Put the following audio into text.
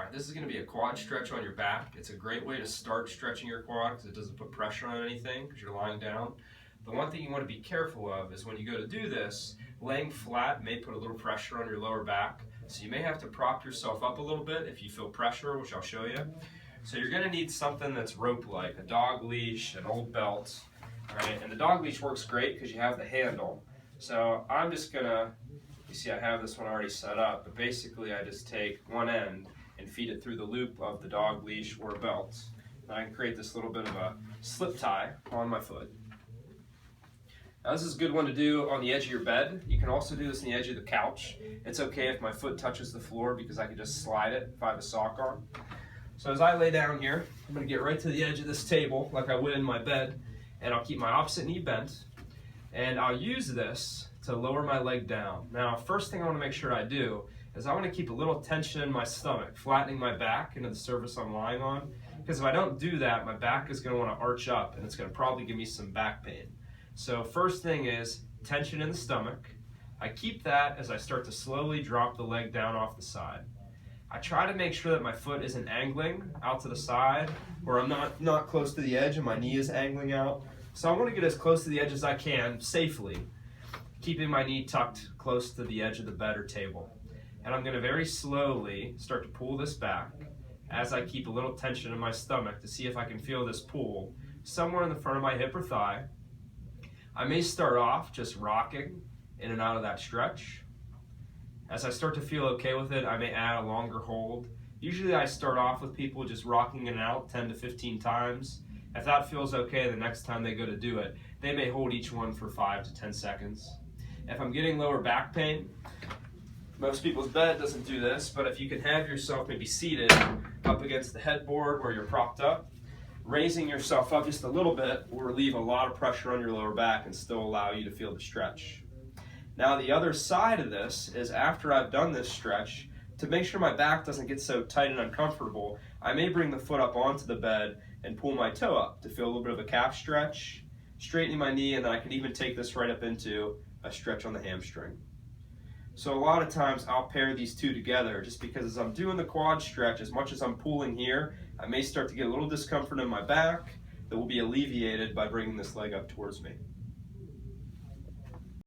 Alright, this is going to be a quad stretch on your back. It's a great way to start stretching your quad because it doesn't put pressure on anything because you're lying down. The one thing you want to be careful of is when you go to do this, laying flat may put a little pressure on your lower back. So you may have to prop yourself up a little bit if you feel pressure, which I'll show you. So you're going to need something that's rope-like, a dog leash, an old belt. Right? And the dog leash works great because you have the handle. So I'm just going to, you see I have this one already set up, but basically I just take one end and feed it through the loop of the dog leash or belt. And I can create this little bit of a slip tie on my foot. Now this is a good one to do on the edge of your bed. You can also do this on the edge of the couch. It's okay if my foot touches the floor because I can just slide it if I have a sock on. So as I lay down here, I'm going to get right to the edge of this table like I would in my bed, and I'll keep my opposite knee bent, and I'll use this to lower my leg down. Now first thing I want to make sure I do is I want to keep a little tension in my stomach, flattening my back into the surface I'm lying on, because if I don't do that, my back is going to want to arch up and it's going to probably give me some back pain. So first thing is tension in the stomach. I keep that as I start to slowly drop the leg down off the side. I try to make sure that my foot isn't angling out to the side, or I'm not close to the edge and my knee is angling out. So I want to get as close to the edge as I can safely, keeping my knee tucked close to the edge of the bed or table. And I'm going to very slowly start to pull this back as I keep a little tension in my stomach to see if I can feel this pull somewhere in the front of my hip or thigh. I may start off just rocking in and out of that stretch. As I start to feel okay with it, I may add a longer hold. Usually I start off with people just rocking in and out 10 to 15 times. If that feels okay the next time they go to do it, they may hold each one for 5 to 10 seconds. If I'm getting lower back pain, most people's bed doesn't do this, but if you can have yourself maybe seated up against the headboard where you're propped up, raising yourself up just a little bit will relieve a lot of pressure on your lower back and still allow you to feel the stretch. Now the other side of this is after I've done this stretch, to make sure my back doesn't get so tight and uncomfortable, I may bring the foot up onto the bed and pull my toe up to feel a little bit of a calf stretch, straightening my knee, and then I can even take this right up into a stretch on the hamstring. So a lot of times I'll pair these two together just because as I'm doing the quad stretch, as much as I'm pulling here, I may start to get a little discomfort in my back that will be alleviated by bringing this leg up towards me.